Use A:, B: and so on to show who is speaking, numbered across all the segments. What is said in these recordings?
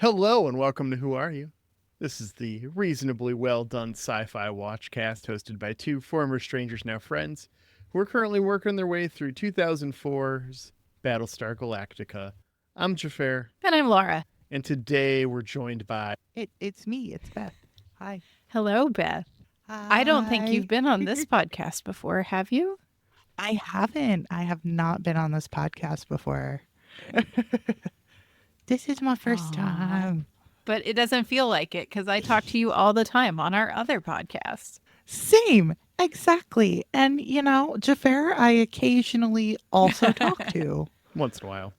A: Hello and welcome to Who Are You? This is the reasonably well done Sci-Fi Watchcast hosted by two former strangers now friends who are currently working their way through 2004's Battlestar Galactica. I'm Xhafer,
B: And I'm Laura.
A: and today we're joined by...
C: It's me. It's Beth. Hi.
B: Hello, Beth. I don't think you've been on this podcast before, have you?
C: I haven't. I have not been on this podcast before. This is my first time.
B: But it doesn't feel like it because I talk to you all the time on our other podcast.
C: Same. Exactly. And, Xhafer, I occasionally also talk to.
A: Once in a while.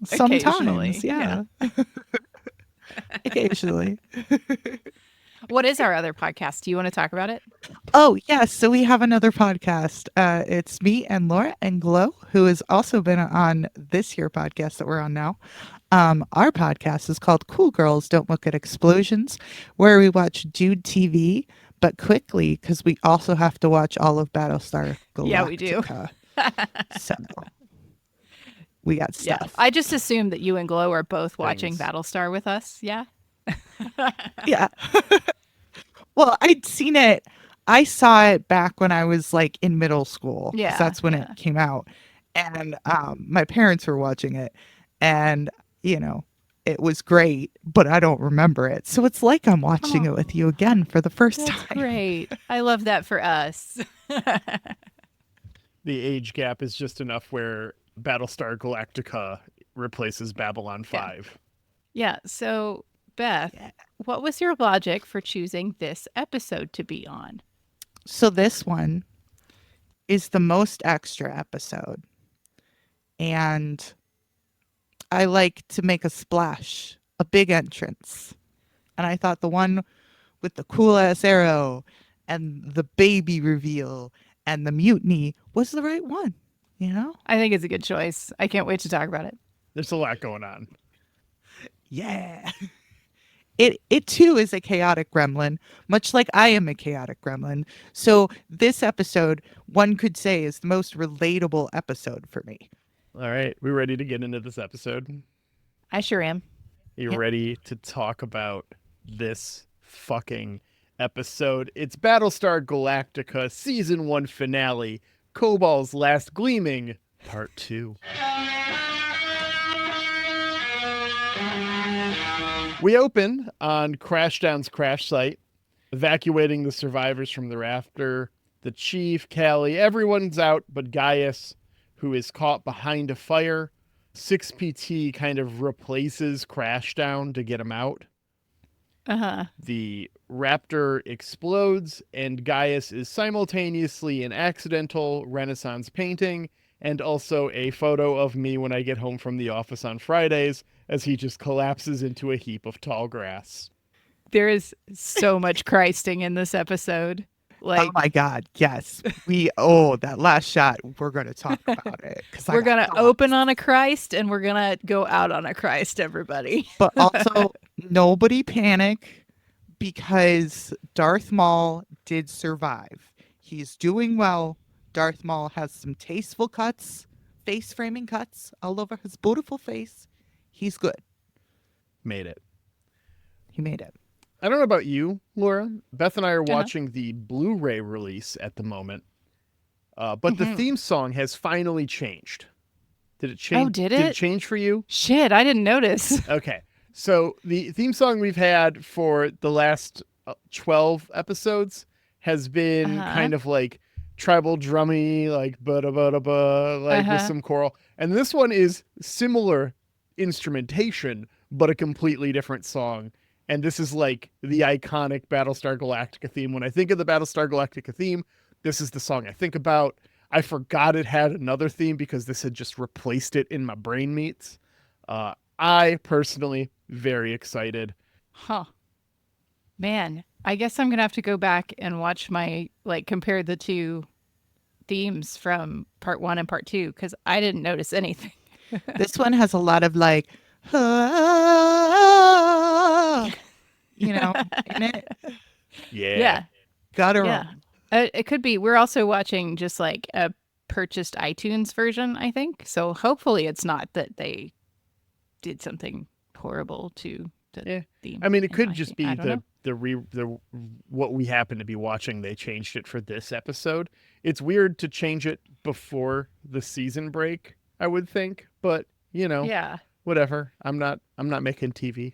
B: Occasionally,
C: Sometimes, yeah. Occasionally.
B: What is our other podcast? Do you want to talk about it?
C: Oh, yes. So we have another podcast. It's me and Laura and Glow, who has also been on this here podcast that we're on now. Our podcast is called Cool Girls Don't Look at Explosions, where we watch Jude TV, but quickly because we also have to watch all of Battlestar Galactica.
B: Yeah, we do.
C: So we got stuff.
B: Yeah. I just assumed that you and Glow are both watching
A: Thanks.
B: Battlestar with us. Yeah.
C: Yeah. Well, I'd seen it. I saw it back when I was like in middle school. 'Cause
B: Yeah,
C: that's when
B: yeah.
C: it came out. And my parents were watching it. And, it was great, but I don't remember it. So it's like I'm watching it with you again for the first
B: That's
C: time.
B: great. I love that for us.
A: The age gap is just enough where Battlestar Galactica replaces Babylon 5.
B: Yeah. So, Beth, what was your logic for choosing this episode to be on?
C: So this one is the most extra episode. And I like to make a splash, a big entrance. And I thought the one with the cool ass arrow and the baby reveal and the mutiny was the right one,
B: I think it's a good choice. I can't wait to talk about it.
A: There's a lot going on.
C: Yeah. It too is a chaotic gremlin, much like I am a chaotic gremlin. So this episode, one could say, is the most relatable episode for me.
A: All right, we ready to get into this episode?
B: I sure am.
A: You
C: Yep.
A: ready to talk about this fucking episode? It's Battlestar Galactica Season 1 finale, Kobol's Last Gleaming, Part 2. We open on Crashdown's crash site, evacuating the survivors from the rafter. The chief, Callie, everyone's out but Gaius, who is caught behind a fire. 6PT kind of replaces Crashdown to get him out.
B: Uh-huh.
A: The raptor explodes, and Gaius is simultaneously an accidental Renaissance painting and also a photo of me when I get home from the office on Fridays as he just collapses into a heap of tall grass.
B: There is so much Christing in this episode.
C: Oh my God, yes. That last shot, we're going to talk about it. 'Cause I
B: We're
C: got
B: going to
C: thoughts.
B: open on a Christ and we're going to go out on a Christ, everybody.
C: But also, nobody panic because Darth Maul did survive. He's doing well. Darth Maul has some tasteful cuts, face framing cuts all over his beautiful face. He's good.
A: Made it.
C: He made it.
A: I don't know about you, Laura. Beth and I are watching the Blu-ray release at the moment. But the theme song has finally changed. Did it change?
B: Oh, did
A: Did
B: it?
A: it change for you?
B: Shit, I didn't notice.
A: Okay. So the theme song we've had for the last 12 episodes has been kind of like tribal drummy, like ba-da-ba-da-ba, like with some choral. And this one is similar instrumentation, but a completely different song. And this is like the iconic Battlestar Galactica theme. When I think of the Battlestar Galactica theme, this is the song I think about. I forgot it had another theme because this had just replaced it in my brain meats. I personally very excited.
B: Huh. Man, I guess I'm going to have to go back and watch compare the two themes from part 1 and part 2 because I didn't notice anything.
C: This one has a lot of like, in it.
B: Yeah.
C: Gotta
B: Yeah. It could be. We're also watching just like a purchased iTunes version, I think. So hopefully it's not that they did something horrible to the
A: Yeah.
B: theme.
A: I mean, it
B: in
A: could
B: my
A: just
B: opinion.
A: be
B: I don't know.
A: the what we happen to be watching. They changed it for this episode. It's weird to change it before the season break, I would think, but
B: Yeah.
A: whatever. I'm not making TV.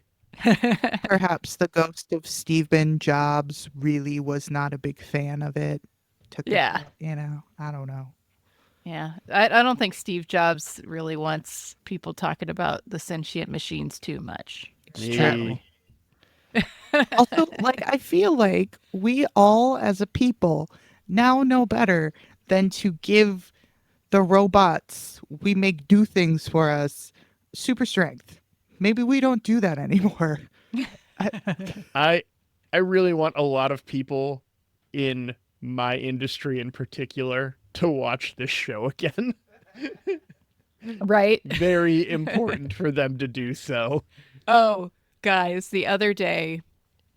C: Perhaps the ghost of Stephen Jobs really was not a big fan of it. Took
B: Yeah.
C: it, I don't know.
B: Yeah. I don't think Steve Jobs really wants people talking about the sentient machines too much.
C: It's
A: Yeah.
C: true. Also, I feel like we all as a people now know better than to give the robots we make do things for us super strength. Maybe we don't do that anymore.
A: I really want a lot of people in my industry in particular to watch this show again.
B: Right?
A: Very important for them to do so.
B: Oh, guys, the other day,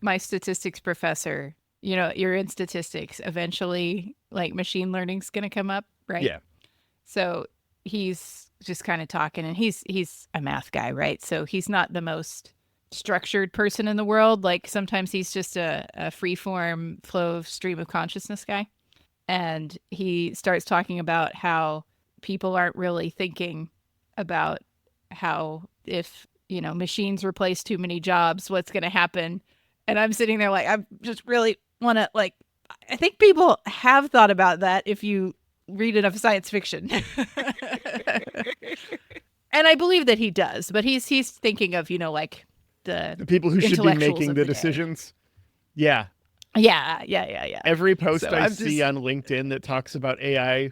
B: my statistics professor, you're in statistics. Eventually, machine learning's going to come up, right?
A: Yeah.
B: So he's just kind of talking, and he's a math guy, right? So he's not the most structured person in the world. Sometimes he's just a free form flow of stream of consciousness guy. And he starts talking about how people aren't really thinking about how if, machines replace too many jobs, what's going to happen. And I'm sitting there I just really want to I think people have thought about that if you read enough science fiction. And I believe that he does, but he's thinking of, the
A: people who should be
B: intellectuals
A: making
B: of
A: the
B: the day.
A: decisions. Yeah.
B: Yeah.
A: Every post
B: So
A: I
B: I'm
A: see on LinkedIn that talks about AI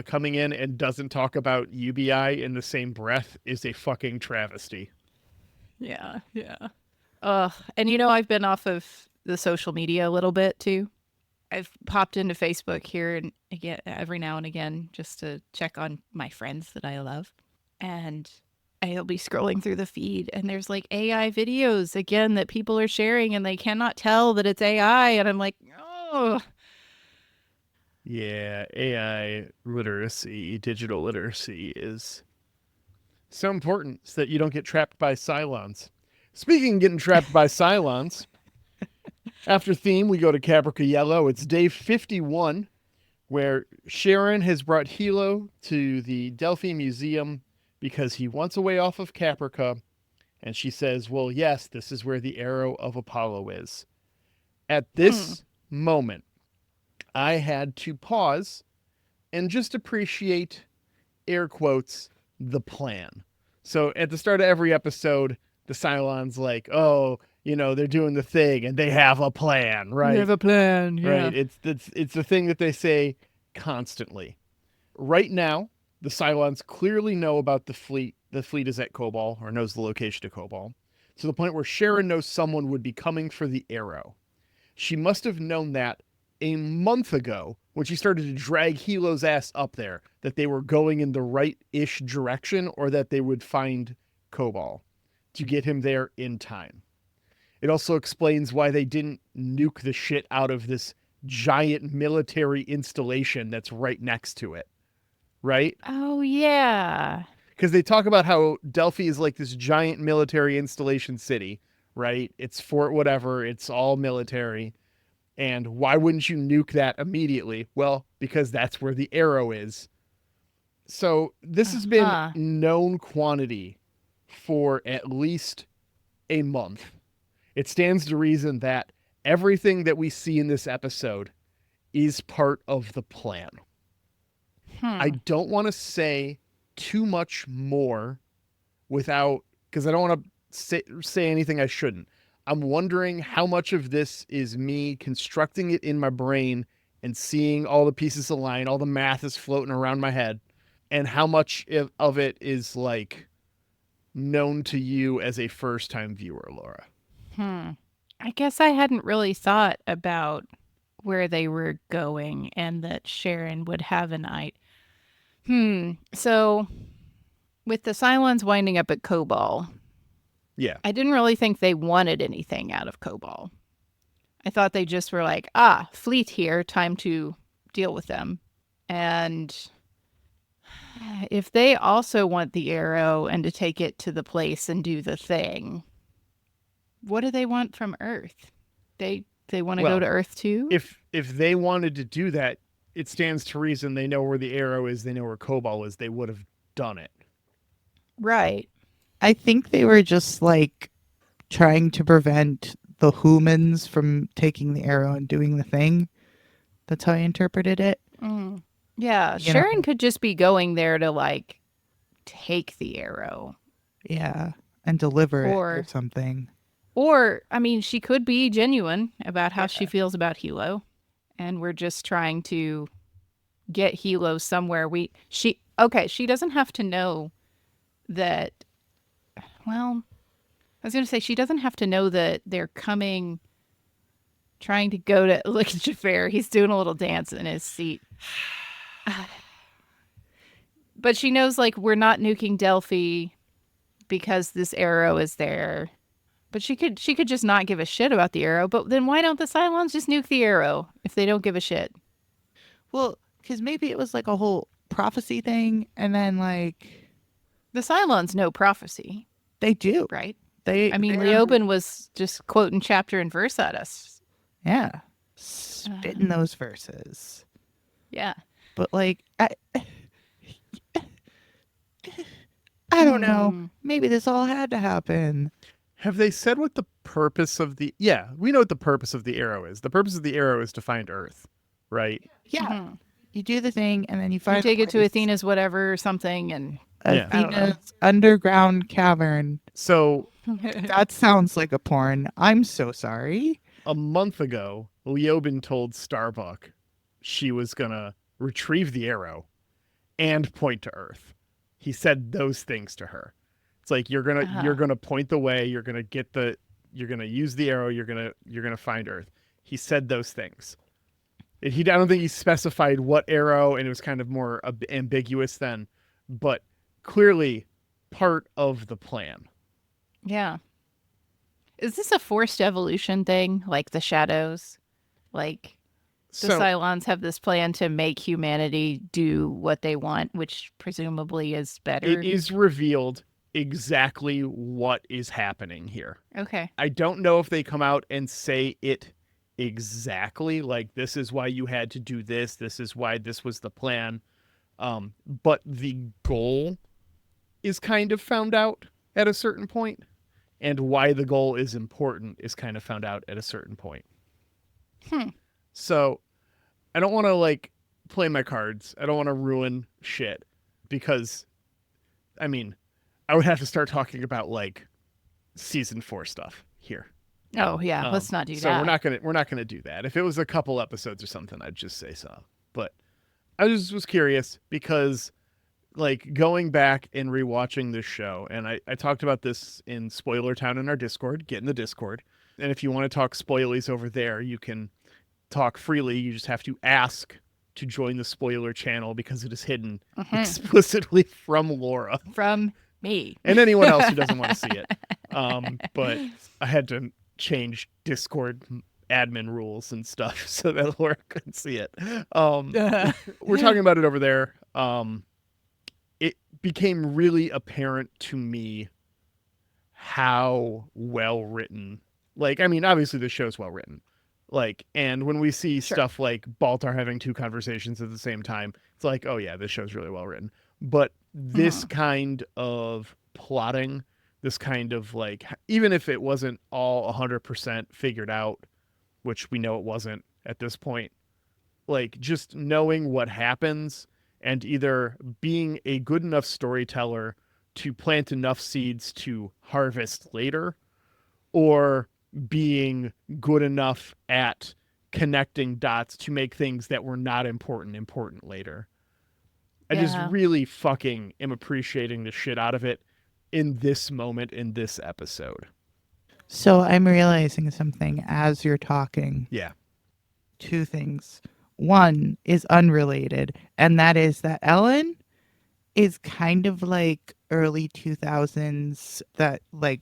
A: coming in and doesn't talk about UBI in the same breath is a fucking travesty.
B: Yeah. And I've been off of the social media a little bit too. I've popped into Facebook here and again every now and again just to check on my friends that I love. And I'll be scrolling through the feed and there's AI videos again that people are sharing and they cannot tell that it's AI. And I'm like, oh.
A: Yeah, AI literacy, digital literacy is so important so that you don't get trapped by Cylons. Speaking of getting trapped by Cylons, after theme, we go to Caprica Yellow. It's day 51, where Sharon has brought Hilo to the Delphi Museum because he wants a way off of Caprica. And she says, well, yes, this is where the arrow of Apollo is. At this moment, I had to pause and just appreciate, air quotes, the plan. So at the start of every episode, the Cylon's they're doing the thing and they have a plan, right?
B: We have a plan. Yeah.
A: Right. It's the thing that they say constantly. Right now, the Cylons clearly know about the fleet. The fleet is at Kobol, or knows the location of Kobol, to the point where Sharon knows someone would be coming for the arrow. She must have known that a month ago when she started to drag Hilo's ass up there, that they were going in the right-ish direction or that they would find Kobol to get him there in time. It also explains why they didn't nuke the shit out of this giant military installation that's right next to it. Right?
B: Oh, yeah.
A: Because they talk about how Delphi is this giant military installation city, right? It's Fort whatever. It's all military. And why wouldn't you nuke that immediately? Well, because that's where the arrow is. So this has been known quantity for at least a month. It stands to reason that everything that we see in this episode is part of the plan. I don't want to say too much more because I don't want to say anything I shouldn't. I'm wondering how much of this is me constructing it in my brain and seeing all the pieces align, all the math is floating around my head, and how much of it is known to you as a first-time viewer, Laura.
B: I guess I hadn't really thought about where they were going and that Sharon would have an eye. So with the Cylons winding up at Kobol,
A: yeah,
B: I didn't really think they wanted anything out of Kobol. I thought they just were fleet here, time to deal with them. And if they also want the arrow and to take it to the place and do the thing, what do they want from Earth? They want to go to Earth too?
A: If they wanted to do that, it stands to reason they know where the arrow is, they know where Kobol is, they would have done it.
B: Right.
C: I think they were just like trying to prevent the humans from taking the arrow and doing the thing. That's how I interpreted it.
B: Mm. Yeah,
C: You
B: Sharon
C: know?
B: could just be going there to like take the arrow.
C: Yeah, and deliver it
B: Or-
C: or something.
B: Or, I mean, she could be genuine about how she feels about Hilo. And we're just trying to get Hilo somewhere. She doesn't have to know that, well, I was going to say she doesn't have to know that they're coming, trying to go to, look at Xhafer. He's doing a little dance in his seat. But she knows, like, we're not nuking Delphi because this arrow is there. But she could just not give a shit about the arrow. But then why don't the Cylons just nuke the arrow if they don't give a shit?
C: Well, because maybe it was like a whole prophecy thing, and then like
B: The Cylons know prophecy,
C: they do,
B: right?
C: They.
B: I mean,
C: they're-
B: Leoben was just quoting chapter and verse at us.
C: Yeah, spitting those verses.
B: Yeah.
C: But like, I don't know. Maybe this all had to happen.
A: Have they said what the purpose of the... Yeah, we know what the purpose of the arrow is. The purpose of the arrow is to find Earth, right?
C: Yeah,
B: Mhm.
C: you do the thing, and then you find
B: You take
C: a
B: it to
C: place.
B: Athena's whatever or something, and
A: Yeah.
B: I don't know.
C: Athena's underground cavern.
A: So
C: That sounds like a porn. I'm so sorry.
A: a month ago, Leoben told Starbuck she was going to retrieve the arrow and point to Earth. He said those things to her. It's like you're gonna point the way, you're gonna use the arrow, you're gonna find Earth. He said those things. I don't think he specified what arrow, and it was kind of more ambiguous then, but clearly part of the plan.
B: Yeah. Is this a forced evolution thing, like the shadows? Like the
A: So
B: Cylons have this plan to make humanity do what they want, which presumably is better.
A: it is revealed exactly what is happening here.
B: Okay.
A: I don't know if they come out and say it exactly, like this is why you had to do this, this is why this was the plan. But the goal is kind of found out at a certain point, and why the goal is important is kind of found out at a certain point. So I don't want to like play my cards. I don't want to ruin shit because, I mean, I would have to start talking about like season 4 stuff here.
B: Oh yeah, let's not do
A: so
B: that.
A: we're not gonna do that. If it was a couple episodes or something, I'd just say so. But I just was curious because like going back and rewatching this show, and I talked about this in Spoiler Town in our Discord. Get in the Discord. And if you want to talk spoilies over there, you can talk freely. You just have to ask to join the spoiler channel because it is hidden explicitly from Laura.
B: From me.
A: And anyone else who doesn't want to see it. But I had to change Discord admin rules and stuff so that Laura couldn't see it. We're talking about it over there. It became really apparent to me how well written, like, I mean, obviously the show's well written. Like, and when we see stuff like Baltar having 2 conversations at the same time, it's like, oh yeah, this show's really well written. But this kind of plotting, this kind of like, even if it wasn't all 100% figured out, which we know it wasn't at this point, like just knowing what happens and either being a good enough storyteller to plant enough seeds to harvest later, or being good enough at connecting dots to make things that were not important later. I just really fucking am appreciating the shit out of it in this moment, in this episode.
C: So I'm realizing something as you're talking.
A: Yeah.
C: 2 things. One is unrelated, and that is that Ellen is kind of like early 2000s, that like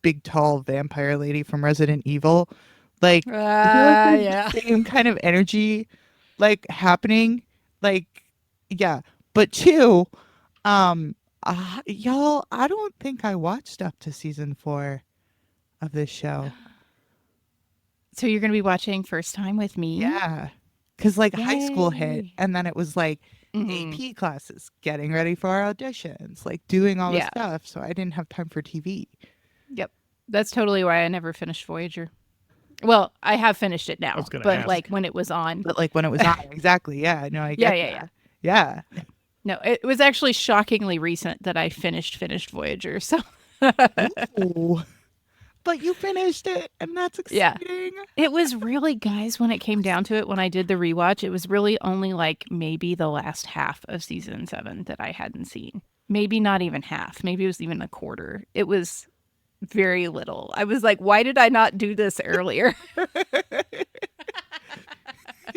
C: big tall vampire lady from Resident Evil. Like,
B: Yeah.
C: same kind of energy like happening. Like, yeah. But 2, y'all, I don't think I watched up to season 4. of this show.
B: So you're going to be watching first time with me?
C: Yeah. Because like high school hit,
B: Yay.
C: and then it was like AP classes, getting ready for our auditions, like doing all this stuff. So I didn't have time for TV.
B: Yep. That's totally why I never finished Voyager. Well, I have finished it now, but like when it was on.
C: But like when it was on, exactly. Yeah. No, I get that. Yeah.
B: No, it was actually shockingly recent that I finished Voyager. So.
C: Ooh. But you finished it, and that's exciting.
B: Yeah. It was really, guys, when it came down to it, when I did the rewatch, it was really only like maybe the last half of season 7 that I hadn't seen. Maybe not even half. Maybe it was even a quarter. It was very little. I was like, why did I not do this earlier?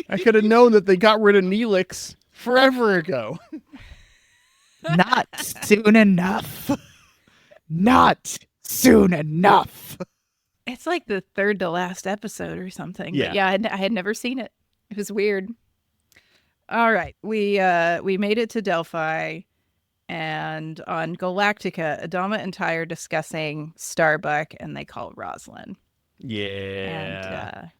A: I could have known that they got rid of Neelix forever ago.
C: Not soon enough. Not soon enough.
B: It's like the third to last episode or something.
A: Yeah.
B: But yeah, I had never seen it. It was weird. All right. We made it to Delphi, and on Galactica, Adama and Ty are discussing Starbuck, and they call Rosalind.
A: Yeah.
B: And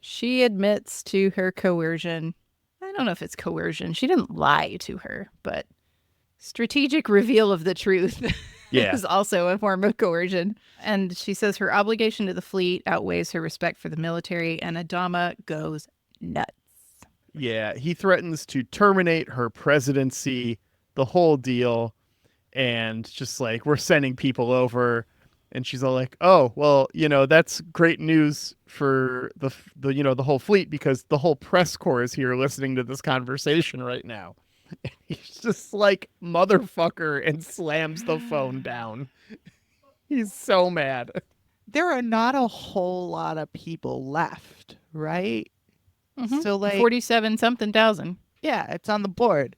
B: she admits to her coercion. I don't know if it's coercion. She didn't lie to her, but strategic reveal of the truth.
A: Yeah.
B: Is also a form of coercion. And she says her obligation to the fleet outweighs her respect for the military, and Adama goes nuts.
A: Yeah, he threatens to terminate her presidency, the whole deal, and just like, we're sending people over. And she's all like, oh, well, that's great news for the the whole fleet, because the whole press corps is here listening to this conversation right now. And he's just like, motherfucker, and slams the phone down. He's so mad.
C: There are not a whole lot of people left, right?
B: Mm-hmm.
C: So like
B: 47-something thousand.
C: Yeah, it's on the board.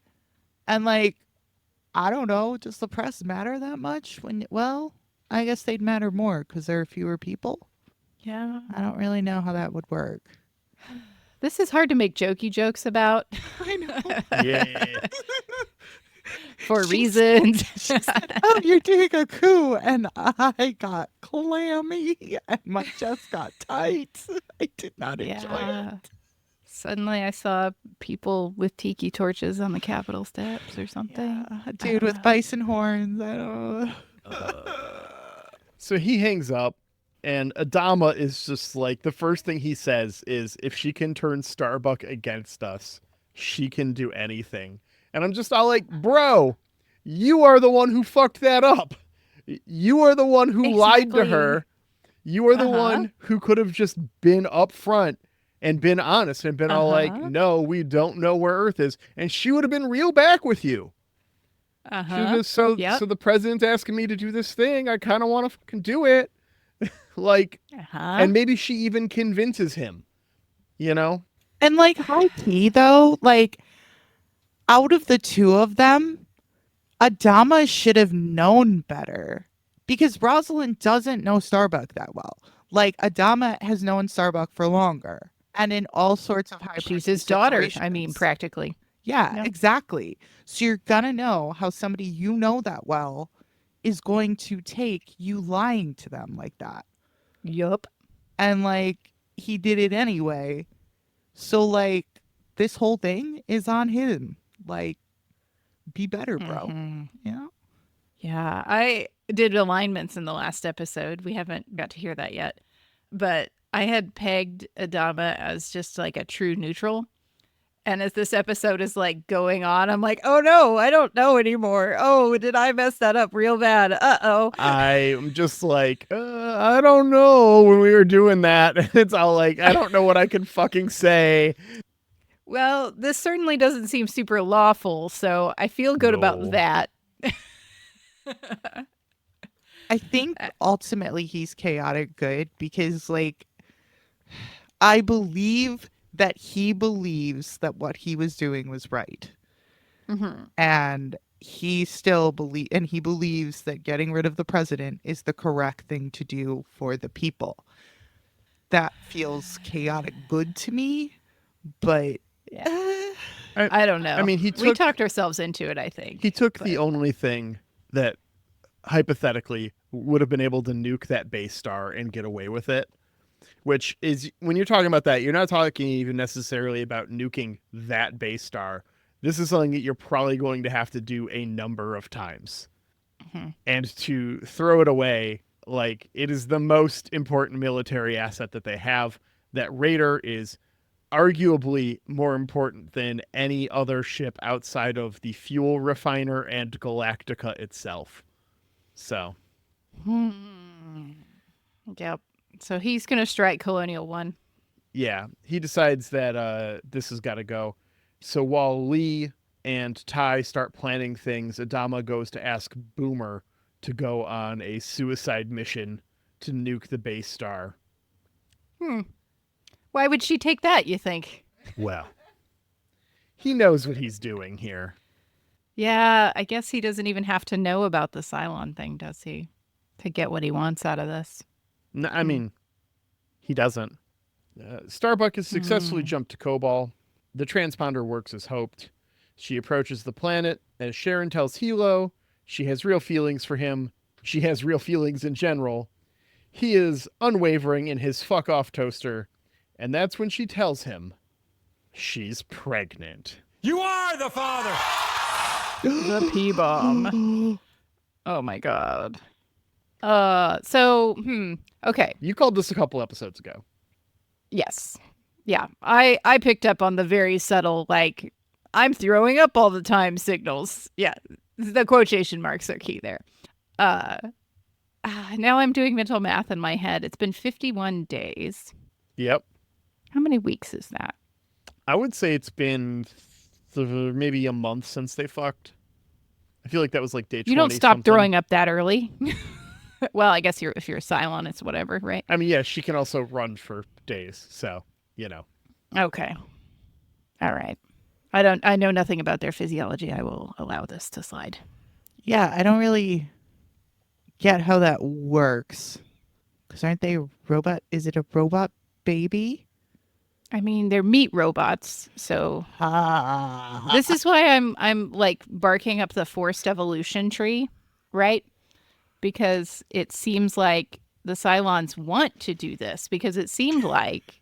C: And like, I don't know, does the press matter that much? Well, I guess they'd matter more because there are fewer people.
B: Yeah.
C: I don't really know how that would work.
B: This is hard to make jokey jokes about.
C: I know.
A: Yeah.
B: For reasons.
C: She said, oh, you're doing a coup. And I got clammy and my chest got tight. I did not enjoy it.
B: Suddenly I saw people with tiki torches on the Capitol steps or something.
C: Yeah. A dude with bison horns. I don't know.
A: So he hangs up. And Adama is just like, the first thing he says is, if she can turn Starbuck against us, she can do anything. And I'm just all like, bro, you are the one who fucked that up. You are the one who lied to her. You are the one who could have just been up front and been honest and been all like, no, we don't know where Earth is. And she would have been real back with you. So the president's asking me to do this thing. I kind of want to fucking do it. Like, and maybe she even convinces him, And
C: like, high key though, like, out of the two of them, Adama should have known better, because Rosalind doesn't know Starbuck that well. Like, Adama has known Starbuck for longer, and in all sorts of high.
B: She's his daughter. I mean, practically.
C: Yeah, exactly. So you're gonna know how somebody you know that well is going to take you lying to them like that.
B: Yup.
C: And like, he did it anyway. So like, this whole thing is on him. Like, be better, bro.
B: Yeah, I did alignments in the last episode. We haven't got to hear that yet. But I had pegged Adama as just like a true neutral. And as this episode is like going on, I'm like, oh no, I don't know anymore. Oh, did I mess that up real bad? Uh-oh.
A: I'm just like, I don't know when we were doing that. It's all like, I don't know what I can fucking say.
B: Well, this certainly doesn't seem super lawful, so I feel good about that.
C: I think ultimately he's chaotic good, because like, I believe that he believes that what he was doing was right. And he still believes that getting rid of the president is the correct thing to do for the people. That feels chaotic good to me, but
B: I don't know.
A: I mean, we
B: talked ourselves into it, I think.
A: He took the only thing that hypothetically would have been able to nuke that base star and get away with it. Which is, when you're talking about that, you're not talking even necessarily about nuking that base star. This is something that you're probably going to have to do a number of times.
B: Mm-hmm.
A: And to throw it away, like, it is the most important military asset that they have. That Raider is arguably more important than any other ship outside of the fuel refiner and Galactica itself. So.
B: Yep. So he's going to strike Colonial 1.
A: Yeah, he decides that this has got to go. So while Lee and Ty start planning things, Adama goes to ask Boomer to go on a suicide mission to nuke the base star.
B: Why would she take that, you think?
A: Well, he knows what he's doing here.
B: Yeah, I guess he doesn't even have to know about the Cylon thing, does he? To get what he wants out of this.
A: No, I mean, he doesn't. Starbuck has successfully jumped to Kobol. The transponder works as hoped. She approaches the planet. As Sharon tells Hilo, she has real feelings for him. She has real feelings in general. He is unwavering in his fuck off toaster. And that's when she tells him she's pregnant.
D: You are the father!
B: The P-bomb. Oh my god. Okay.
A: You called this a couple episodes ago.
B: Yes. Yeah. I picked up on the very subtle, like, I'm throwing up all the time signals. Yeah. The quotation marks are key there. Now I'm doing mental math in my head. It's been 51 days.
A: Yep.
B: How many weeks is that?
A: I would say it's been maybe a month since they fucked. I feel like that was like day 20.
B: You don't stop
A: something.
B: throwing up that early. Well, I guess if you're a Cylon, it's whatever, right?
A: I mean, yeah, she can also run for days, so, you know.
B: Okay. All right. I know nothing about their physiology. I will allow this to slide.
C: Yeah, I don't really get how that works. Because aren't they robot? Is it a robot baby?
B: I mean, they're meat robots, so this is why I'm like barking up the forced evolution tree, right? Because it seems like the Cylons want to do this, because it seemed like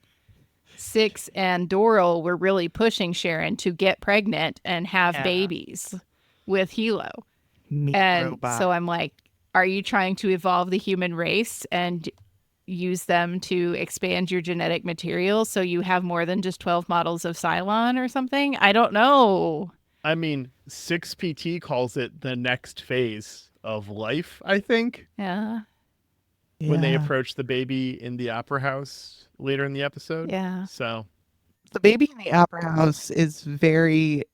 B: Six and Doral were really pushing Sharon to get pregnant and have babies with Hilo. So I'm like, are you trying to evolve the human race and use them to expand your genetic material so you have more than just 12 models of Cylon or something? I don't know.
A: I mean, 6PT calls it the next phase of life, I think.
B: Yeah.
A: When they approach the baby in the opera house later in the episode.
B: Yeah.
A: So
C: the baby in the opera house is a very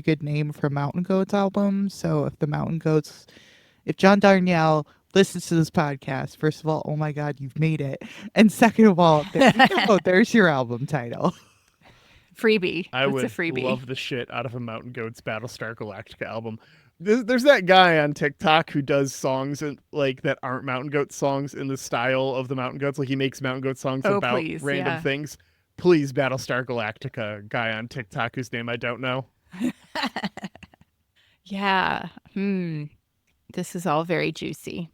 C: good name for Mountain Goats album. So if John Darnielle listens to this podcast, first of all, oh my God, you've made it. And second of all, there's your album title.
B: Freebie.
A: I would
B: a freebie.
A: love the shit out of a Mountain Goats Battlestar Galactica album. There's that guy on TikTok who does songs like that aren't Mountain Goat songs in the style of the Mountain Goats. Like, he makes Mountain Goat songs about random things. Please, Battlestar Galactica guy on TikTok whose name I don't know.
B: Yeah. This is all very juicy.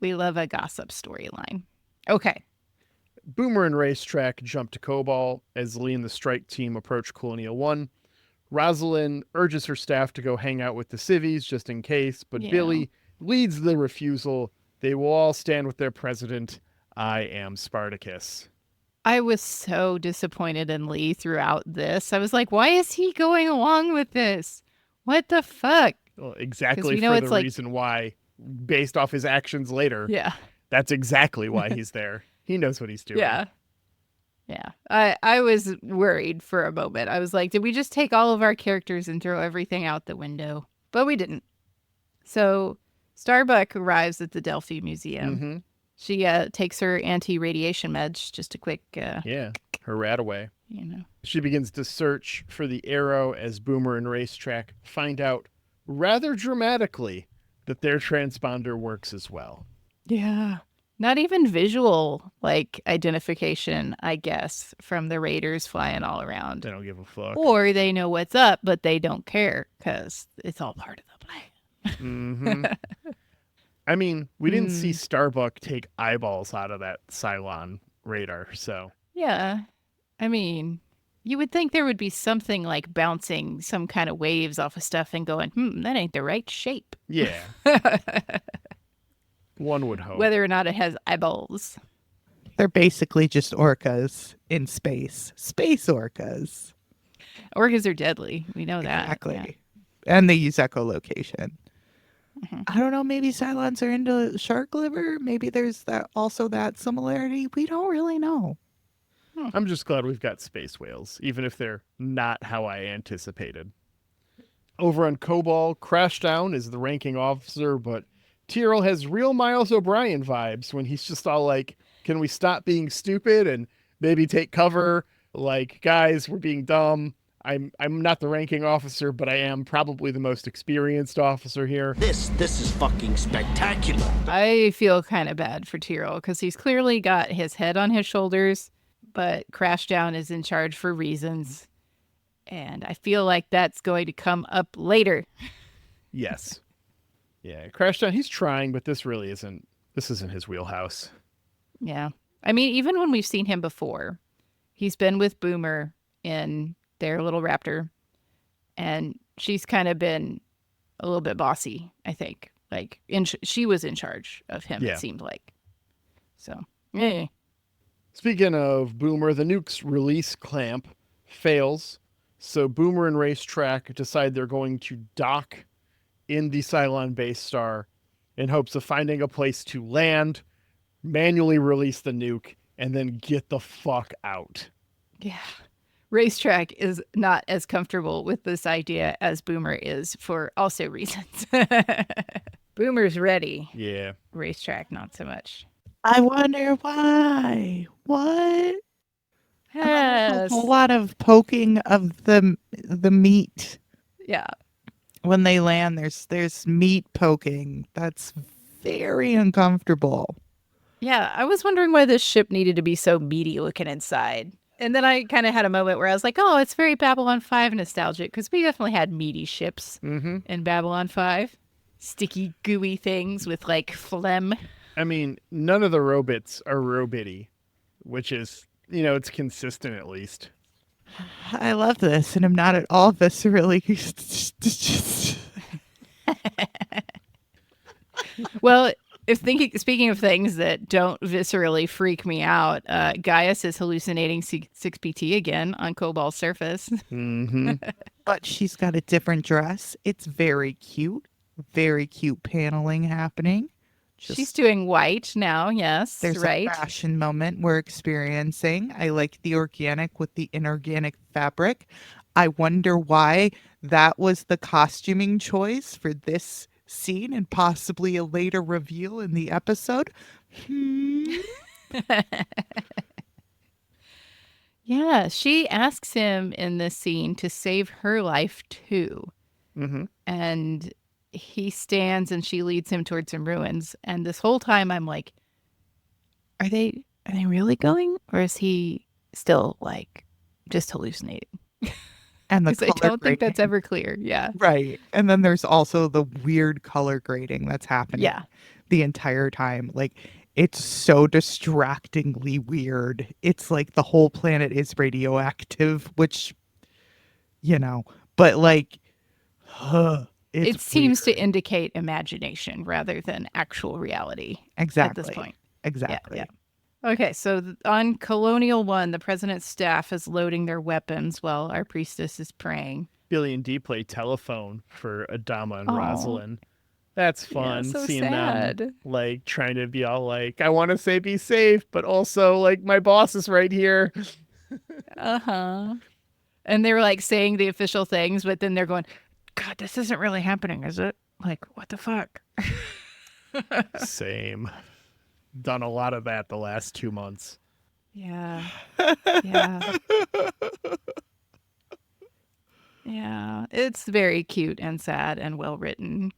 B: We love a gossip storyline. Okay.
A: Boomer and Racetrack jump to Kobol as Lee and the strike team approach Colonial 1. Rosalind urges her staff to go hang out with the civvies just in case, but Billy leads the refusal. They will all stand with their president. I am Spartacus.
B: I was so disappointed in Lee throughout this. I was like, why is he going along with this? What the fuck?
A: Well, exactly for the reason why, based off his actions later.
B: Yeah.
A: That's exactly why he's there. He knows what he's doing.
B: Yeah. Yeah. I was worried for a moment. I was like, did we just take all of our characters and throw everything out the window? But we didn't. So Starbuck arrives at the Delphi Museum.
A: Mm-hmm.
B: She takes her anti-radiation meds, just a quick...
A: her rat away.
B: You know.
A: She begins to search for the arrow as Boomer and Racetrack find out rather dramatically that their transponder works as well.
B: Yeah. Not even visual, like, identification, I guess, from the Raiders flying all around.
A: They don't give a fuck.
B: Or they know what's up, but they don't care because it's all part of the plan.
A: Mm-hmm. I mean, we didn't see Starbuck take eyeballs out of that Cylon radar, so.
B: Yeah. I mean, you would think there would be something like bouncing some kind of waves off of stuff and going, that ain't the right shape.
A: Yeah. One would hope.
B: Whether or not it has eyeballs.
C: They're basically just orcas in space. Space orcas.
B: Orcas are deadly. We know that.
C: Exactly.
B: Yeah.
C: And they use echolocation. I don't know, maybe Cylons are into shark liver. Maybe there's that similarity. We don't really know.
A: I'm just glad we've got space whales, even if they're not how I anticipated. Over on Kobol, Crashdown is the ranking officer, but Tyrell has real Miles O'Brien vibes when he's just all like, can we stop being stupid and maybe take cover? Like, guys, we're being dumb. I'm not the ranking officer, but I am probably the most experienced officer here.
D: This is fucking spectacular.
B: I feel kind of bad for Tyrell because he's clearly got his head on his shoulders, but Crashdown is in charge for reasons. And I feel like that's going to come up later.
A: Yes. Yeah, Crashdown, he's trying, but this isn't his wheelhouse.
B: Yeah. I mean, even when we've seen him before, he's been with Boomer in their little raptor, and she's kind of been a little bit bossy, I think. Like, she was in charge of him, It seemed like. So, yeah.
A: Speaking of Boomer, the nuke's release clamp fails, so Boomer and Racetrack decide they're going to dock in the Cylon base star in hopes of finding a place to land, manually release the nuke, and then get the fuck out.
B: Yeah. Racetrack is not as comfortable with this idea as Boomer is for also reasons. Boomer's ready.
A: Yeah.
B: Racetrack, not so much.
C: I wonder why. What?
B: Yes.
C: A lot of poking of the meat.
B: Yeah.
C: When they land, there's meat poking. That's very uncomfortable.
B: Yeah, I was wondering why this ship needed to be so meaty looking inside. And then I kind of had a moment where I was like, oh, it's very Babylon 5 nostalgic, because we definitely had meaty ships in Babylon 5. Sticky, gooey things with, like, phlegm.
A: I mean, none of the robots are robitty, which is, it's consistent at least.
C: I love this, and I'm not at all viscerally.
B: Well, speaking of things that don't viscerally freak me out, Gaius is hallucinating 6PT again on Kobol's surface.
A: Mm-hmm.
C: But she's got a different dress. It's very cute paneling happening.
B: She's doing white now, yes.
C: There's a fashion moment we're experiencing. I like the organic with the inorganic fabric. I wonder why that was the costuming choice for this scene and possibly a later reveal in the episode.
B: Yeah, she asks him in this scene to save her life too.
A: Mm-hmm.
B: And he stands and she leads him towards some ruins. And this whole time I'm like, are they really going? Or is he still like just hallucinating?
C: And the
B: I don't think that's ever clear. Yeah.
C: Right. And then there's also the weird color grading that's happening the entire time. Like, it's so distractingly weird. It's like the whole planet is radioactive, which, but like,
B: it seems to indicate imagination rather than actual reality.
C: Exactly.
B: At this point.
C: Exactly.
B: Yeah. Okay, so on Colonial 1, the president's staff is loading their weapons while our priestess is praying.
A: Billy and Dee play telephone for Adama and Rosalind. That's fun,
B: so
A: seeing
B: sad.
A: them like trying to be all like, I want to say be safe, but also like my boss is right here.
B: Uh-huh. And they were like saying the official things, but then they're going, God, this isn't really happening, is it? Like, what the fuck?
A: Same. Done a lot of that the last 2 months.
B: Yeah. Yeah. Yeah. It's very cute and sad and well written.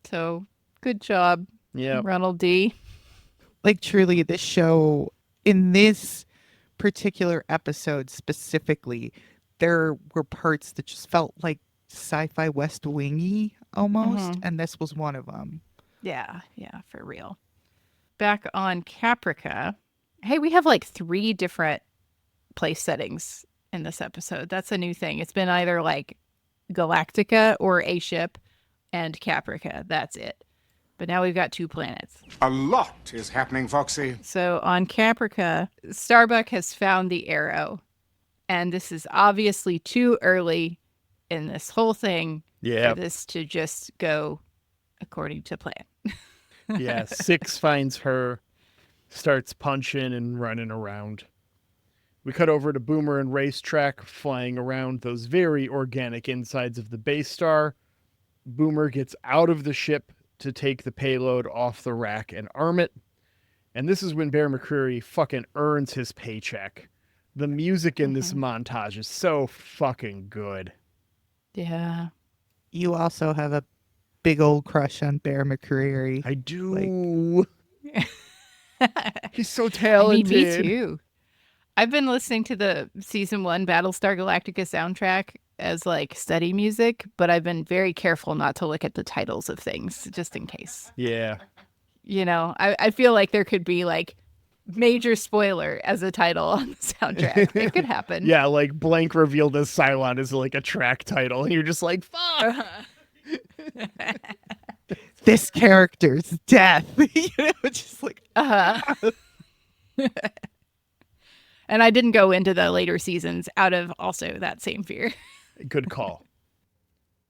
B: So good job.
A: Yeah.
B: Ronald D.
C: Like, truly, this show, in this particular episode specifically, there were parts that just felt like Sci-Fi West Wingy almost, and this was one of them.
B: Yeah, for real. Back on Caprica. Hey, we have like 3 different place settings in this episode. That's a new thing. It's been either like Galactica or a ship and Caprica. That's it. But now we've got 2 planets.
E: A lot is happening, Foxy.
B: So on Caprica, Starbuck has found the arrow. And this is obviously too early in this whole thing for this to just go according to plan.
A: Yeah, 6 finds her, starts punching and running around. We cut over to Boomer and Racetrack flying around those very organic insides of the base star. Boomer gets out of the ship to take the payload off the rack and arm it. And this is when Bear McCreary fucking earns his paycheck. The music in this montage is so fucking good.
B: Yeah.
C: You also have a big old crush on Bear McCreary.
A: I do. He's so talented.
B: Me too. I've been listening to the season 1 Battlestar Galactica soundtrack as like study music, but I've been very careful not to look at the titles of things just in case.
A: Yeah.
B: You know, I feel like there could be like major spoiler as a title on the soundtrack. It could happen.
A: Yeah, like blank revealed as Cylon is like a track title, and you're just like, fuck.
C: This character's death. You know, just like
B: And I didn't go into the later seasons out of also that same fear.
A: Good call.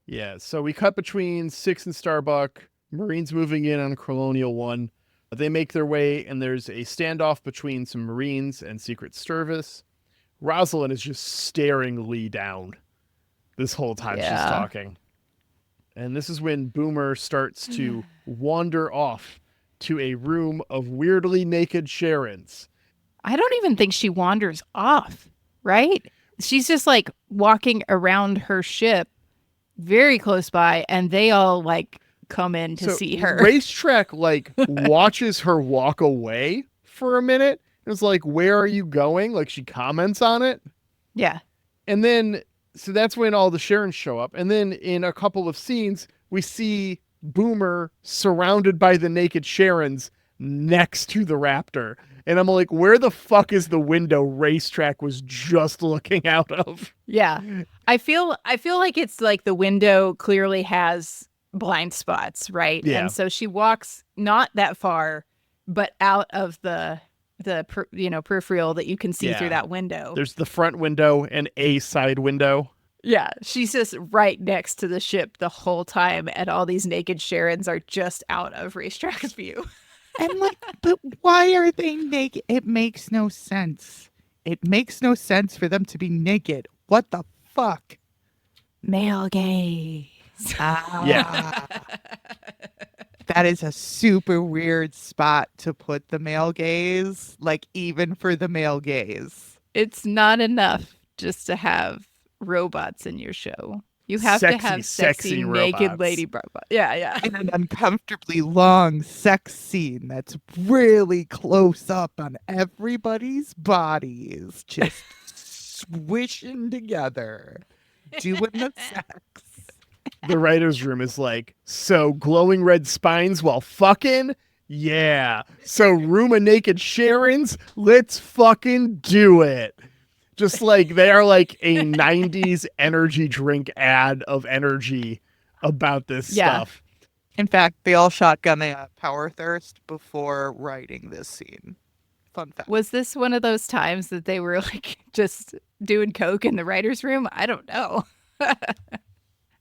A: Yeah, so we cut between 6 and Starbuck. Marines moving in on Colonial 1. They make their way, and there's a standoff between some Marines and Secret Service. Rosalind is just staring Lee down this whole time she's talking. And this is when Boomer starts to wander off to a room of weirdly naked Sharons.
B: I don't even think she wanders off, right? She's just like walking around her ship very close by, and they all like come in to see her.
A: Racetrack like watches her walk away for a minute. It's like, where are you going? Like she comments on it.
B: Yeah.
A: And then, so that's when all the Sharons show up. And then in a couple of scenes, we see Boomer surrounded by the naked Sharons next to the Raptor. And I'm like, where the fuck is the window Racetrack was just looking out of?
B: Yeah. I feel like it's like the window clearly has blind spots, right?
A: Yeah.
B: And so she walks not that far, but out of the peripheral that you can see through that window.
A: There's the front window and a side window.
B: Yeah. She's just right next to the ship the whole time, and all these naked Sharons are just out of Racetrack's view.
C: I'm like, but why are they naked? It makes no sense. It makes no sense for them to be naked. What the fuck?
B: Male gaze.
A: Yeah.
C: That is a super weird spot to put the male gaze, like even for the male gaze.
B: It's not enough just to have robots in your show. You have to have sexy naked
A: robots.
B: lady robots. Yeah.
C: In an uncomfortably long sex scene that's really close up on everybody's bodies, just swishing together, doing the sex.
A: The writer's room is like, so glowing red spines while fucking? Yeah. So room of naked Sharons? Let's fucking do it. Just like they are like a 90s energy drink ad of energy about this stuff.
C: In fact, they all shotgun a power thirst before writing this scene. Fun fact.
B: Was this one of those times that they were like just doing coke in the writer's room? I don't know.